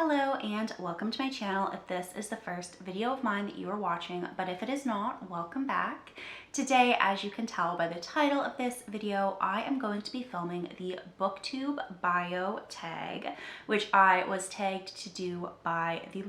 Hello and welcome to my channel if this is the first video of mine that you are watching, but if it is not, welcome back. Today, as you can tell by the title of this video, I am going to be filming the Booktube Bio Tag, which I was tagged to do by the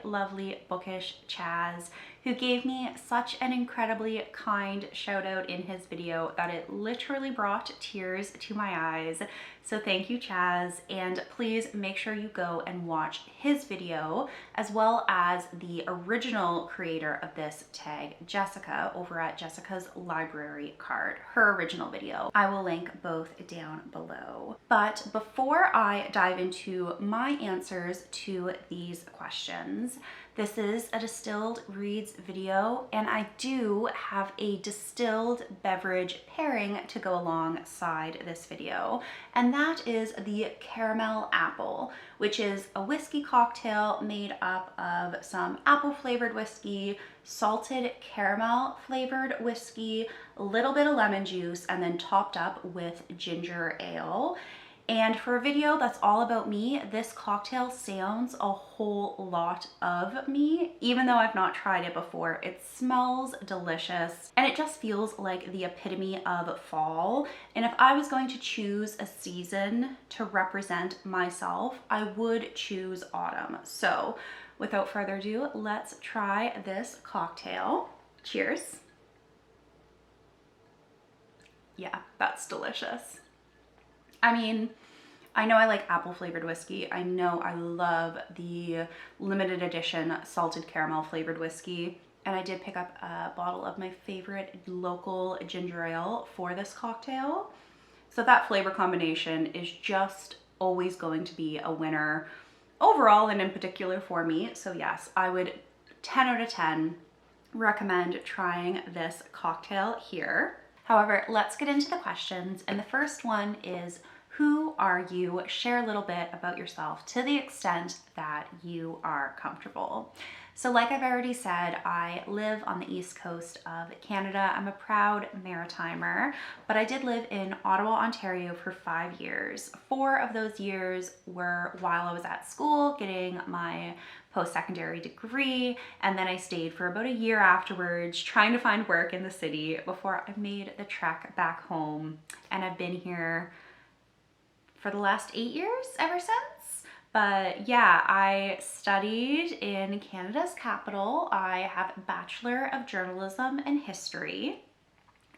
lovely bookish Chaz, who gave me such an incredibly kind shout out in his video that it literally brought tears to my eyes. So thank you, Chaz, and please make sure you go and watch his video, as well as the original creator of this tag, Jessica, over at Jessica's Library Card, her original video. I will link both down below. But before I dive into my answers to these questions, this is a Distilled Reads video, and I do have a distilled beverage pairing to go alongside this video, and that is the Caramel Apple, which is a whiskey cocktail made up of some apple flavored whiskey, salted caramel flavored whiskey, a little bit of lemon juice, and then topped up with ginger ale. And for a video that's all about me, this cocktail sounds a whole lot of me, even though I've not tried it before. It smells delicious and it just feels like the epitome of fall. And if I was going to choose a season to represent myself, I would choose autumn. So without further ado, let's try this cocktail. Cheers. Yeah, that's delicious. I mean, I know I like apple flavored whiskey. I know I love the limited edition salted caramel flavored whiskey. And I did pick up a bottle of my favorite local ginger ale for this cocktail. So that flavor combination is just always going to be a winner overall and in particular for me. So yes, I would 10 out of 10 recommend trying this cocktail here. However, let's get into the questions. And the first one is, who are you? Share a little bit about yourself to the extent that you are comfortable. So like I've already said, I live on the east coast of Canada. I'm a proud Maritimer, but I did live in Ottawa, Ontario for 5 years. 4 of those years were while I was at school getting my post-secondary degree, and then I stayed for about a year afterwards trying to find work in the city before I made the trek back home, and I've been here for the last 8 years ever since. But yeah, I studied in Canada's capital. I have a Bachelor of Journalism and History,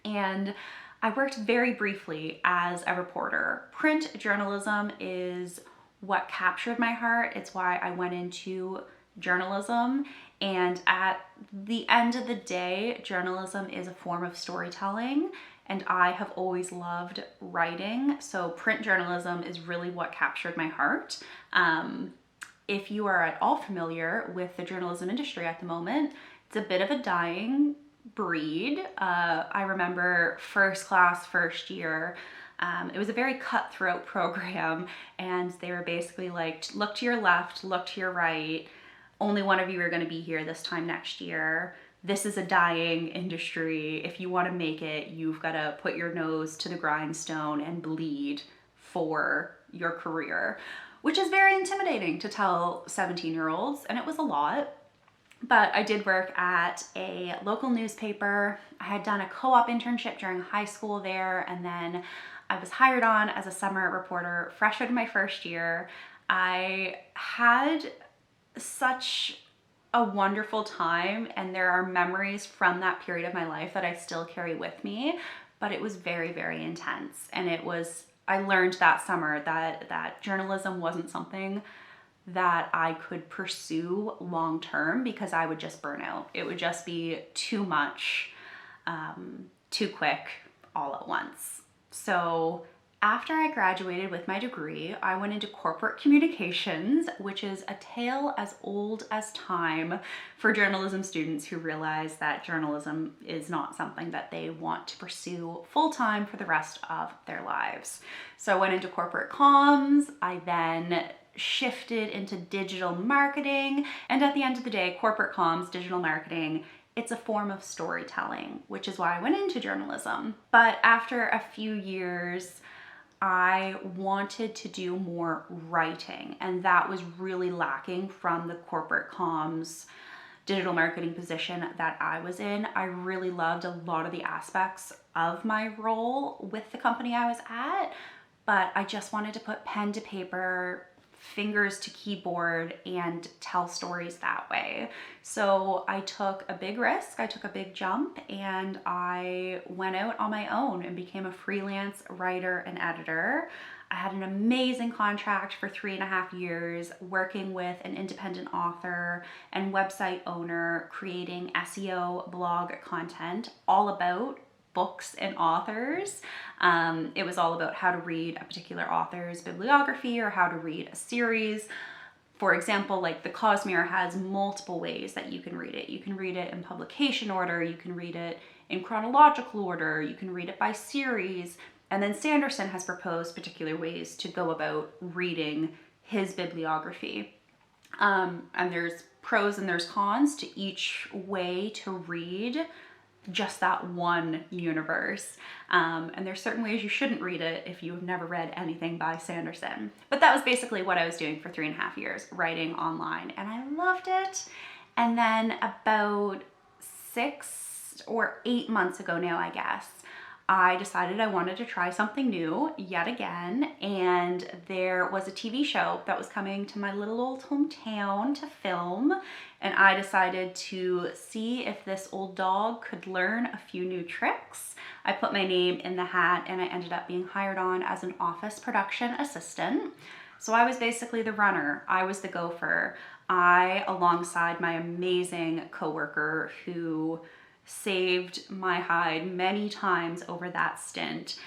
and I worked very briefly as a reporter. Print journalism is what captured my heart. It's why I went into journalism. And at the end of the day, journalism is a form of storytelling, and I have always loved writing. So print journalism is really what captured my heart. If you are at all familiar with the journalism industry at the moment, it's a bit of a dying breed. I remember first class, first year, it was a very cutthroat program, and they were basically like, look to your left, look to your right. Only one of you are going to be here this time next year. This is a dying industry. If you want to make it, you've got to put your nose to the grindstone and bleed for your career, which is very intimidating to tell 17-year-olds, and it was a lot. But I did work at a local newspaper. I had done a co-op internship during high school there, and then I was hired on as a summer reporter fresh out of my first year. I had such a wonderful time, and there are memories from that period of my life that I still carry with me, but it was very intense. And I learned that summer that journalism wasn't something that I could pursue long term because I would just burn out. It would just be too much, too quick, all at once. So after I graduated with my degree, I went into corporate communications, which is a tale as old as time for journalism students who realize that journalism is not something that they want to pursue full-time for the rest of their lives. So I went into corporate comms. I then shifted into digital marketing. And at the end of the day, corporate comms, digital marketing, it's a form of storytelling, which is why I went into journalism. But after a few years, I wanted to do more writing, and that was really lacking from the corporate comms digital marketing position that I was in. I really loved a lot of the aspects of my role with the company I was at, but I just wanted to put pen to paper, fingers to keyboard, and tell stories that way. So I took a big risk, I took a big jump, and I went out on my own and became a freelance writer and editor. I had an amazing contract for 3.5 years working with an independent author and website owner, creating SEO blog content all about books and authors. It was all about how to read a particular author's bibliography or how to read a series. For example, like the Cosmere has multiple ways that you can read it. You can read it in publication order, you can read it in chronological order, you can read it by series. And then Sanderson has proposed particular ways to go about reading his bibliography. And there's pros and there's cons to each way to read just that one universe. And there's certain ways you shouldn't read it if you've never read anything by Sanderson. But that was basically what I was doing for 3.5 years, writing online, and I loved it. And then about 6 or 8 months ago now, I guess, I decided I wanted to try something new yet again, and there was a TV show that was coming to my little old hometown to film, and I decided to see if this old dog could learn a few new tricks. I put my name in the hat and I ended up being hired on as an office production assistant. So I was basically the runner, I was the gopher. I, alongside my amazing coworker who saved my hide many times over that stint,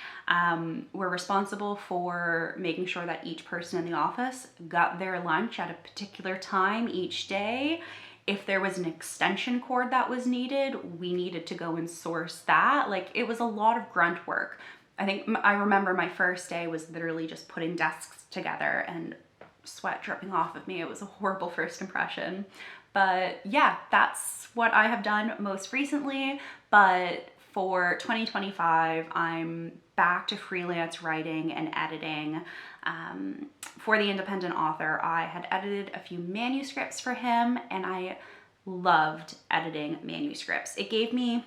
were responsible for making sure that each person in the office got their lunch at a particular time each day. If there was an extension cord that was needed, we needed to go and source that. Like, it was a lot of grunt work. I remember my first day was literally just putting desks together and sweat dripping off of me. It was a horrible first impression. But yeah, that's what I have done most recently. But for 2025, I'm back to freelance writing and editing. For the independent author, I had edited a few manuscripts for him, and I loved editing manuscripts. It gave me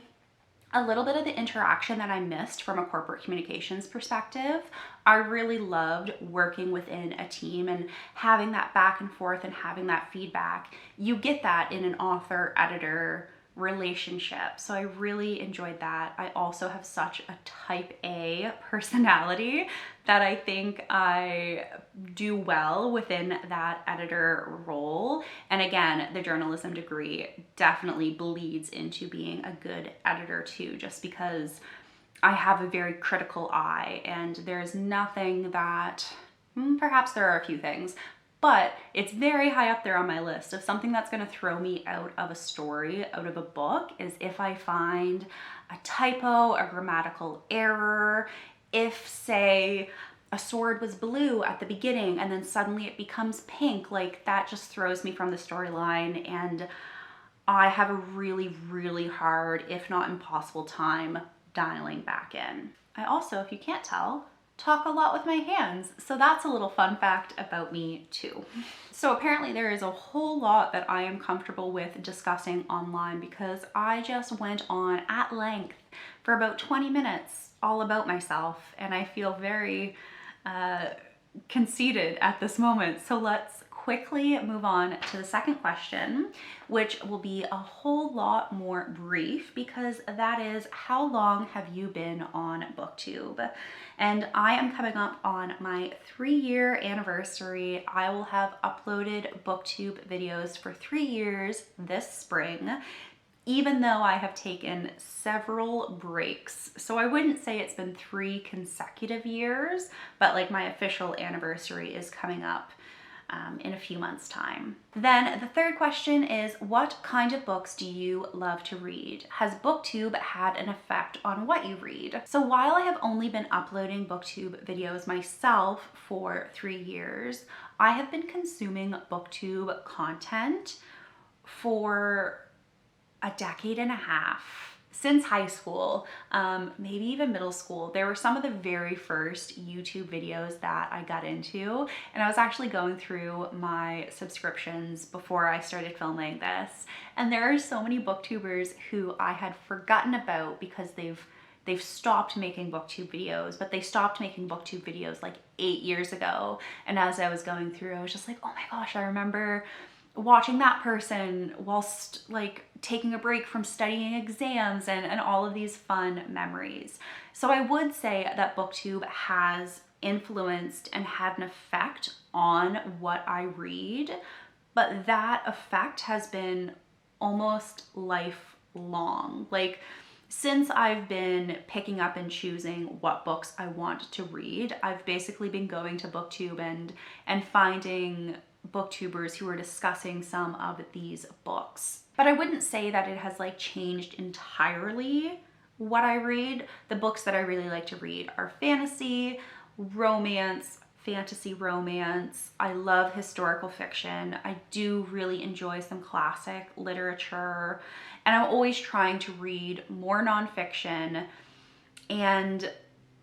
a little bit of the interaction that I missed from a corporate communications perspective. I really loved working within a team and having that back and forth and having that feedback. You get that in an author-editor relationship. So I really enjoyed that. I also have such a type A personality that I think I do well within that editor role. And again, the journalism degree definitely bleeds into being a good editor too, just because I have a very critical eye, and there's nothing that, perhaps there are a few things, but it's very high up there on my list of something that's going to throw me out of a story, out of a book, is if I find a typo, a grammatical error, if, say, a sword was blue at the beginning and then suddenly it becomes pink, like that just throws me from the storyline, and I have a really, really hard, if not impossible time dialing back in. I also, if you can't tell, talk a lot with my hands. So that's a little fun fact about me too. So apparently there is a whole lot that I am comfortable with discussing online, because I just went on at length for about 20 minutes all about myself, and I feel very conceited at this moment. So let's quickly move on to the second question, which will be a whole lot more brief, because that is, how long have you been on Booktube? And I am coming up on my 3-year anniversary. I will have uploaded Booktube videos for 3 years this spring, even though I have taken several breaks. So I wouldn't say it's been 3 consecutive years, but like my official anniversary is coming up in a few months' time. Then the third question is, what kind of books do you love to read? Has Booktube had an effect on what you read? So while I have only been uploading Booktube videos myself for 3 years, I have been consuming Booktube content for a decade and a half. since high school, maybe even middle school, there were some of the very first YouTube videos that I got into, and I was actually going through my subscriptions before I started filming this, and there are so many booktubers who I had forgotten about because they've stopped making booktube videos, but they stopped making booktube videos like 8 years ago. And as I was going through, I was just like, oh my gosh, I remember watching that person whilst like taking a break from studying exams and all of these fun memories. So I would say that booktube has influenced and had an effect on what I read, but that effect has been almost lifelong. Like, since I've been picking up and choosing what books I want to read, I've basically been going to Booktube and finding booktubers who are discussing some of these books. But I wouldn't say that it has like changed entirely what I read. The books that I really like to read are fantasy, romance, fantasy romance. I love historical fiction. I do really enjoy some classic literature, and I'm always trying to read more nonfiction. And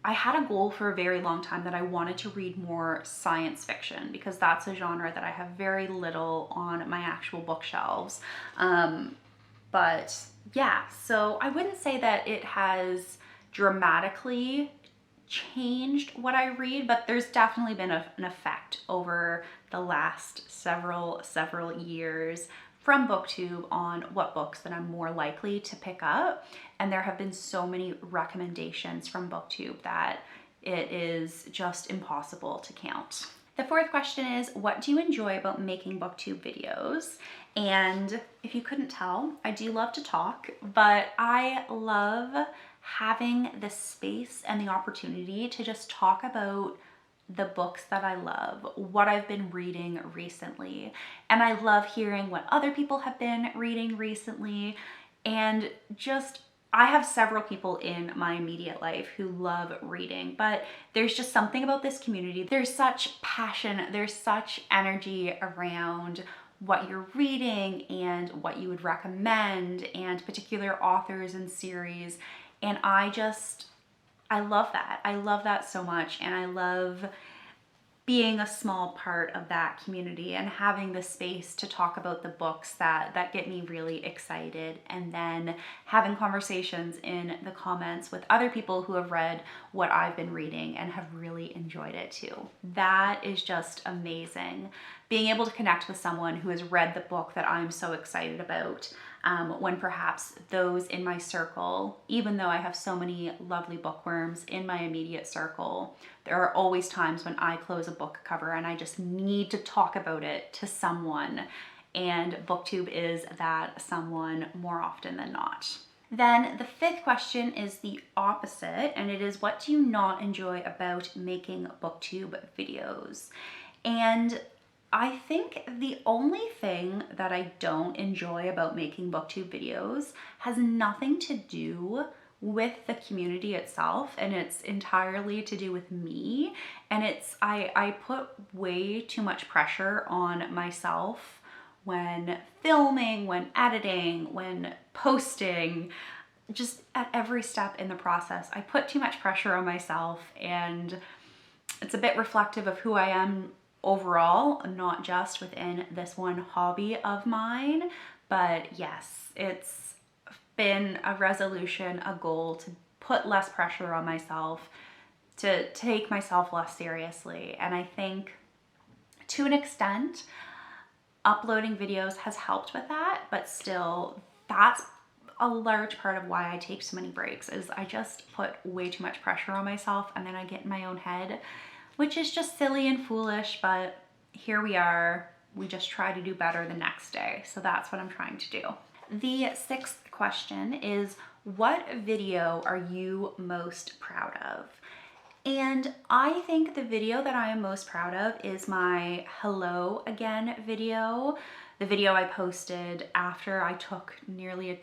I had a goal for a very long time that I wanted to read more science fiction because that's a genre that I have very little on my actual bookshelves. But yeah, so I wouldn't say that it has dramatically changed what I read, but there's definitely been an effect over the last several years from Booktube on what books that I'm more likely to pick up. And there have been so many recommendations from Booktube that it is just impossible to count. The fourth question is, what do you enjoy about making Booktube videos? And if you couldn't tell, I do love to talk, but I love having the space and the opportunity to just talk about the books that I love, what I've been reading recently. And I love hearing what other people have been reading recently. And just, I have several people in my immediate life who love reading, but there's just something about this community. There's such passion, there's such energy around what you're reading and what you would recommend and particular authors and series. And I love that. I love that so much. And I love being a small part of that community and having the space to talk about the books that get me really excited, and then having conversations in the comments with other people who have read what I've been reading and have really enjoyed it too. That is just amazing. Being able to connect with someone who has read the book that I'm so excited about, when perhaps those in my circle, even though I have so many lovely bookworms in my immediate circle, there are always times when I close a book cover and I just need to talk about it to someone, and Booktube is that someone more often than not. Then the fifth question is the opposite, and it is, what do you not enjoy about making Booktube videos? And I think the only thing that I don't enjoy about making Booktube videos has nothing to do with the community itself, and it's entirely to do with me. And it's, I put way too much pressure on myself when filming, when editing, when posting, just at every step in the process. I put too much pressure on myself, and it's a bit reflective of who I am overall, not just within this one hobby of mine. But yes, it's been a resolution, a goal to put less pressure on myself, to take myself less seriously. And I think to an extent, uploading videos has helped with that, but still, that's a large part of why I take so many breaks, is I just put way too much pressure on myself, and then I get in my own head, which is just silly and foolish, but here we are. We just try to do better the next day. So that's what I'm trying to do. The sixth question is, what video are you most proud of? And I think the video that I am most proud of is my Hello Again video. The video I posted after I took nearly a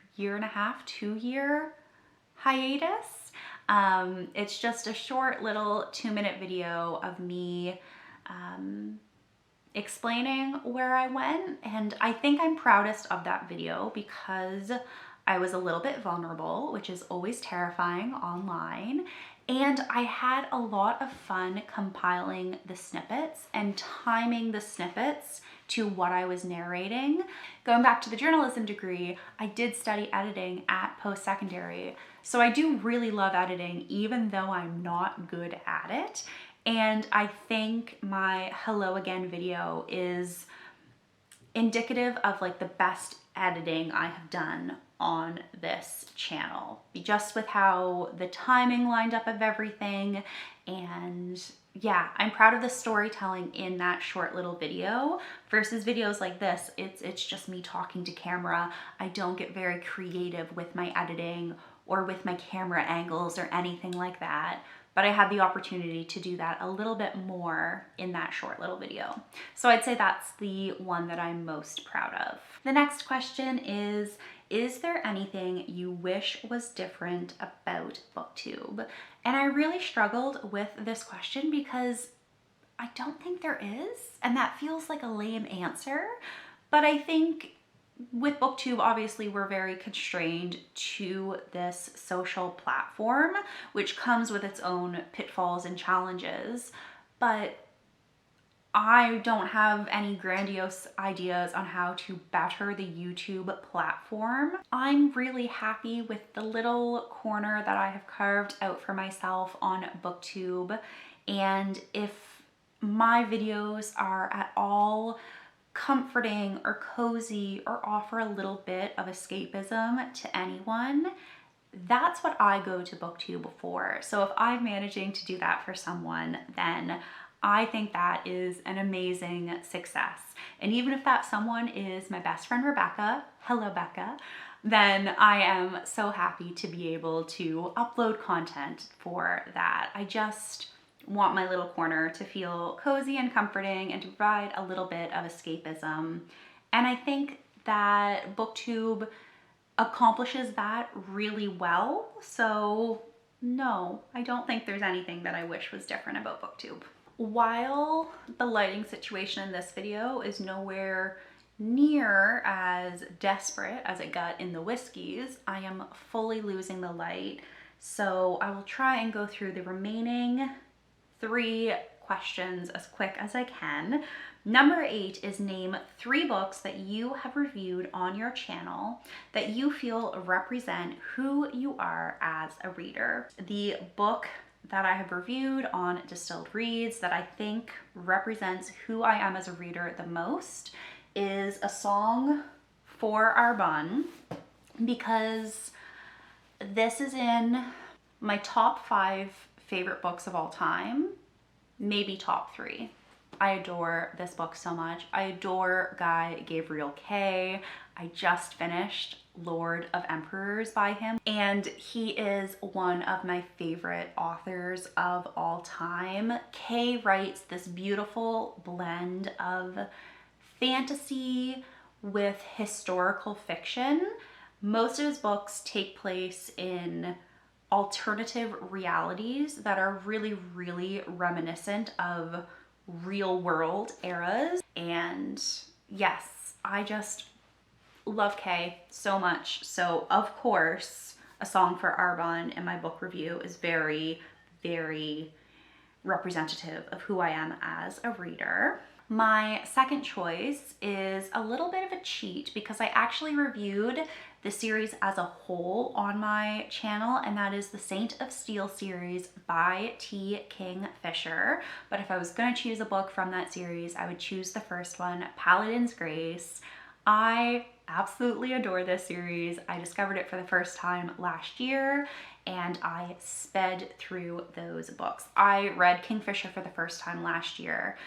2-year hiatus. It's just a short little 2-minute video of me explaining where I went, and I think I'm proudest of that video because I was a little bit vulnerable, which is always terrifying online. And I had a lot of fun compiling the snippets and timing the snippets to what I was narrating. Going back to the journalism degree, I did study editing at post-secondary. So I do really love editing, even though I'm not good at it. And I think my Hello Again video is indicative of like the best editing I have done on this channel, just with how the timing lined up of everything. And yeah, I'm proud of the storytelling in that short little video versus videos like this. It's just me talking to camera. I don't get very creative with my editing or with my camera angles or anything like that. But I had the opportunity to do that a little bit more in that short little video. So I'd say that's the one that I'm most proud of. The next question is there anything you wish was different about Booktube? And I really struggled with this question because I don't think there is, and that feels like a lame answer. But I think with Booktube, obviously, we're very constrained to this social platform, which comes with its own pitfalls and challenges. But I don't have any grandiose ideas on how to better the YouTube platform. I'm really happy with the little corner that I have carved out for myself on Booktube. And if my videos are at all comforting or cozy or offer a little bit of escapism to anyone, that's what I go to Booktube for. So if I'm managing to do that for someone, then I think that is an amazing success. And even if that someone is my best friend Rebecca, hello Becca, then I am so happy to be able to upload content for that. I just want my little corner to feel cozy and comforting and to provide a little bit of escapism. And I think that Booktube accomplishes that really well. So no, I don't think there's anything that I wish was different about Booktube. While the lighting situation in this video is nowhere near as desperate as it got in the whiskeys, I am fully losing the light. So I will try and go through the remaining 3 questions as quick as I can. Number 8 is name 3 books that you have reviewed on your channel that you feel represent who you are as a reader. The book that I have reviewed on DistilledReads that I think represents who I am as a reader the most is A Song for Our Bun, because this is in my top 5 favorite books of all time, maybe top 3. I adore this book so much. I adore Guy Gabriel Kay. I just finished Lord of Emperors by him, and he is one of my favorite authors of all time. Kay writes this beautiful blend of fantasy with historical fiction. Most of his books take place in alternative realities that are really, really reminiscent of real world eras. And yes, I just love Kay so much. So of course, A Song for Our Bun in my book review is very, very representative of who I am as a reader. My second choice is a little bit of a cheat because I actually reviewed the series as a whole on my channel, and that is the Saint of Steel series by T. King Fisher. But if I was going to choose a book from that series, I would choose the first one, Paladin's Grace. I absolutely adore this series. I discovered it for the first time last year, and I sped through those books. I read Kingfisher for the first time last year,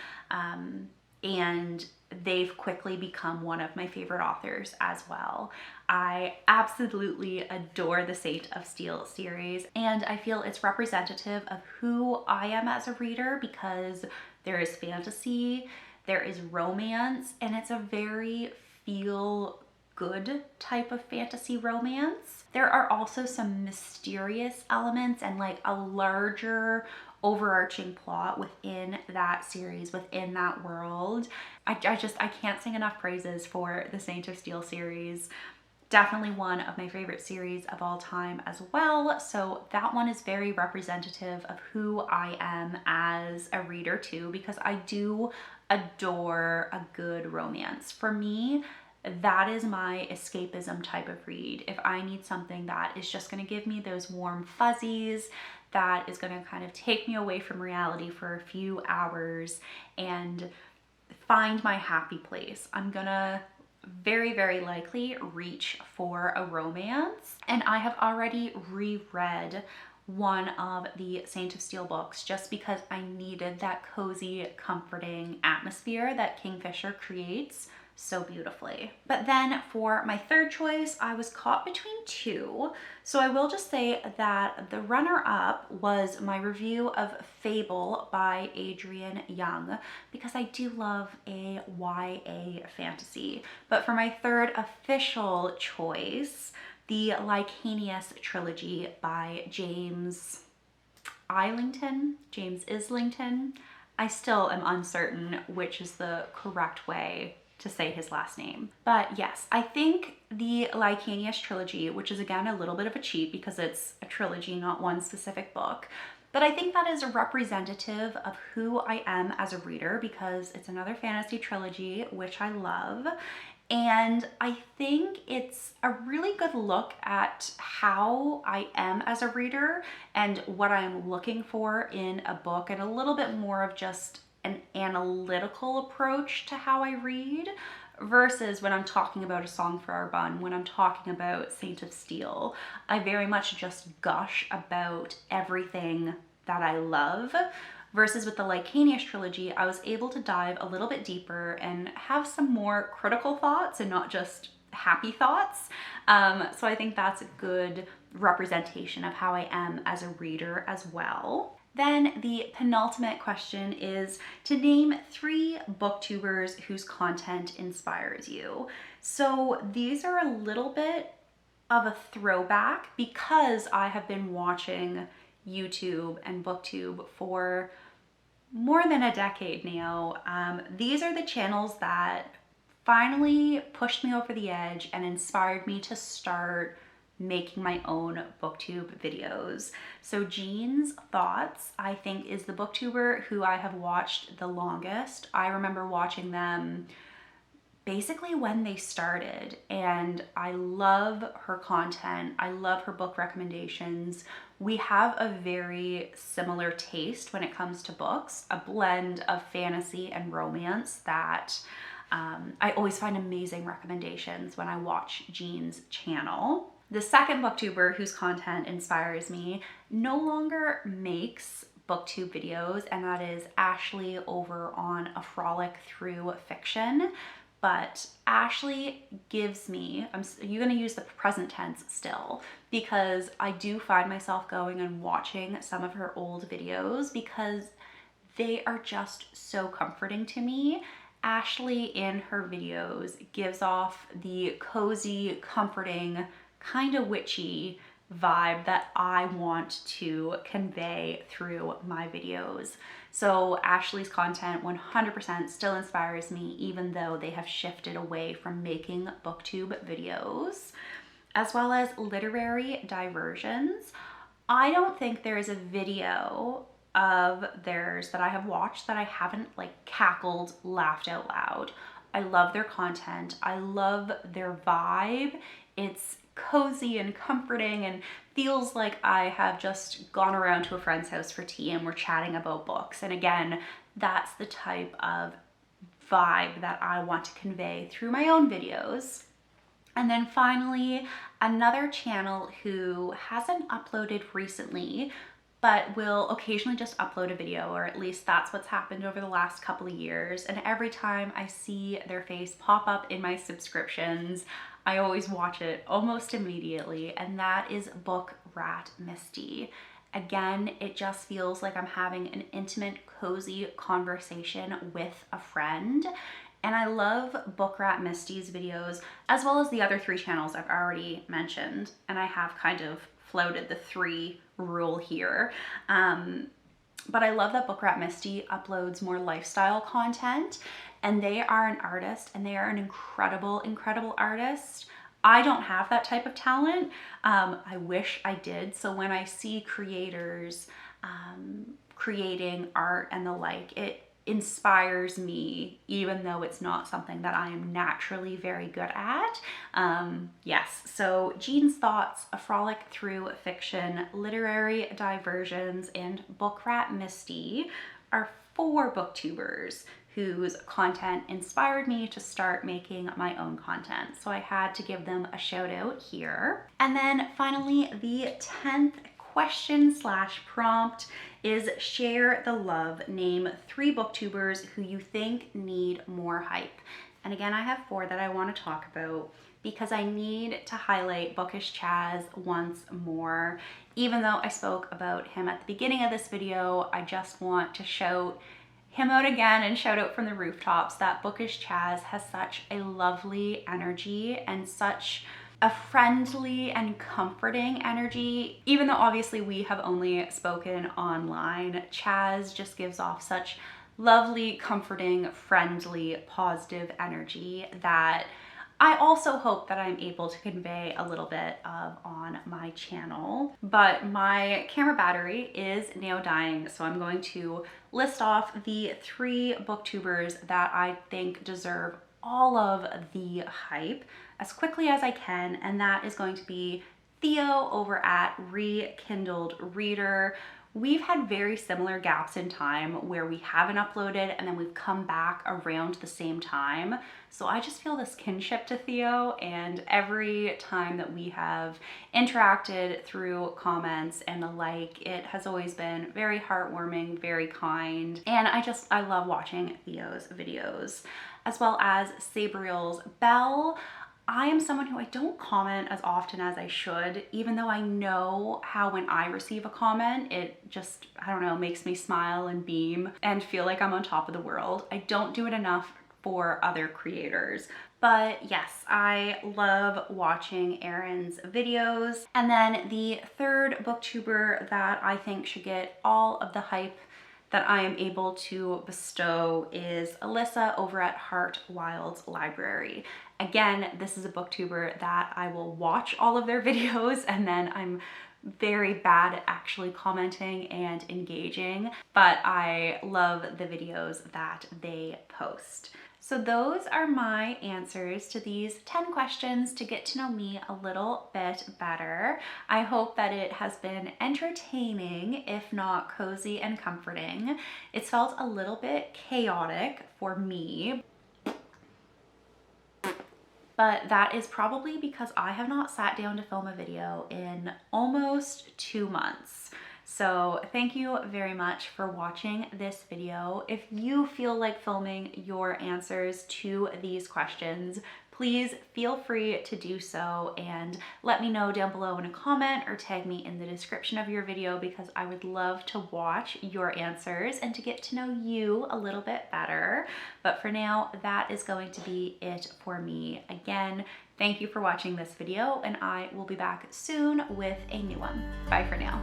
and they've quickly become one of my favorite authors as well. I absolutely adore the Saint of Steel series, and I feel it's representative of who I am as a reader because there is fantasy, there is romance, and it's a very feel good type of fantasy romance. There are also some mysterious elements and like a larger overarching plot within that series, within that world. I can't sing enough praises for the Saint of Steel series. Definitely one of my favorite series of all time as well. So that one is very representative of who I am as a reader too, because I do adore a good romance. For me, that is my escapism type of read. If I need something that is just going to give me those warm fuzzies, that is going to kind of take me away from reality for a few hours and find my happy place, I'm gonna very, very likely reach for a romance. And I have already reread one of the Saint of Steel books just because I needed that cozy, comforting atmosphere that Kingfisher creates so beautifully. But then for my third choice, I was caught between two. So I will just say that the runner-up was my review of Fable by Adrienne Young, because I do love a YA fantasy. But for my third official choice, the Lycanius trilogy by James Islington. I still am uncertain which is the correct way to say his last name. But yes, I think the Lycanius trilogy, which is again a little bit of a cheat because it's a trilogy, not one specific book, but I think that is representative of who I am as a reader because it's another fantasy trilogy, which I love. And I think it's a really good look at how I am as a reader and what I'm looking for in a book, and a little bit more of just an analytical approach to how I read versus when I'm talking about A Song for Our Bun, when I'm talking about Saint of Steel. I very much just gush about everything that I love. Versus with the Lycanius trilogy, I was able to dive a little bit deeper and have some more critical thoughts and not just happy thoughts. So I think that's a good representation of how I am as a reader as well. Then the penultimate question is to name 3 booktubers whose content inspires you. So these are a little bit of a throwback because I have been watching YouTube and Booktube for more than a decade now. These are the channels that finally pushed me over the edge and inspired me to start making my own booktube videos. So Jean's Thoughts, I think, is the booktuber who I have watched the longest. I remember watching them basically when they started, and I love her content. I love her book recommendations. We have a very similar taste when it comes to books, a blend of fantasy and romance that I always find amazing recommendations when I watch Jean's channel. The second booktuber whose content inspires me no longer makes booktube videos, and that is Ashley over on A Frolic Through Fiction. But Ashley gives me, you're going to use the present tense still, because I do find myself going and watching some of her old videos because they are just so comforting to me. Ashley in her videos gives off the cozy, comforting, kind of witchy vibe that I want to convey through my videos. So Ashley's content 100% still inspires me, even though they have shifted away from making booktube videos. As well as literary diversions. I don't think there is a video of theirs that I have watched that I haven't cackled, laughed out loud. I love their content. I love their vibe. It's cozy and comforting and feels like I have just gone around to a friend's house for tea and we're chatting about books. And again, that's the type of vibe that I want to convey through my own videos. And then finally, another channel who hasn't uploaded recently, but will occasionally just upload a video, or at least that's what's happened over the last couple of years. And every time I see their face pop up in my subscriptions, I always watch it almost immediately, and that is Book Rat Misty. Again, it just feels like I'm having an intimate, cozy conversation with a friend. And I love Book Rat Misty's videos, as well as the other 3 channels I've already mentioned. And I have kind of floated the 3 rule here. But I love that Book Rat Misty uploads more lifestyle content, and they are an artist, and they are an incredible, incredible artist. I don't have that type of talent. I wish I did. So when I see creators creating art and the like, it inspires me, even though it's not something that I am naturally very good at. Yes, so Jean's Thoughts, A Frolic Through Fiction, Literary Diversions, and Book Rat Misty are 4 booktubers whose content inspired me to start making my own content. So I had to give them a shout out here. And then finally, the 10th question/prompt is share the love. Name 3 booktubers who you think need more hype. And again, I have 4 that I want to talk about because I need to highlight Bookish Chaz once more. Even though I spoke about him at the beginning of this video, I just want to shout him out again and shout out from the rooftops that Bookish Chaz has such a lovely energy and such a friendly and comforting energy. Even though obviously we have only spoken online, Chaz just gives off such lovely, comforting, friendly, positive energy that I also hope that I'm able to convey a little bit of on my channel. But my camera battery is now dying, so I'm going to list off the 3 booktubers that I think deserve all of the hype as quickly as I can, and that is going to be Theo over at Rekindled Reader. We've had very similar gaps in time where we haven't uploaded and then we've come back around the same time. So I just feel this kinship to Theo, and every time that we have interacted through comments and the like, it has always been very heartwarming, very kind. And I love watching Theo's videos, as well as Sabriel's Belle. I am someone who I don't comment as often as I should, even though I know how when I receive a comment, it just, I don't know, makes me smile and beam and feel like I'm on top of the world. I don't do it enough for other creators. But yes, I love watching Erin's videos. And then the 3rd booktuber that I think should get all of the hype that I am able to bestow is Alyssa over at Heart Wild's Library. Again, this is a booktuber that I will watch all of their videos and then I'm very bad at actually commenting and engaging, but I love the videos that they post. So those are my answers to these 10 questions to get to know me a little bit better. I hope that it has been entertaining, if not cozy and comforting. It's felt a little bit chaotic for me, but that is probably because I have not sat down to film a video in almost 2 months. So thank you very much for watching this video. If you feel like filming your answers to these questions, please feel free to do so and let me know down below in a comment or tag me in the description of your video, because I would love to watch your answers and to get to know you a little bit better. But for now, that is going to be it for me. Again, thank you for watching this video, and I will be back soon with a new one. Bye for now.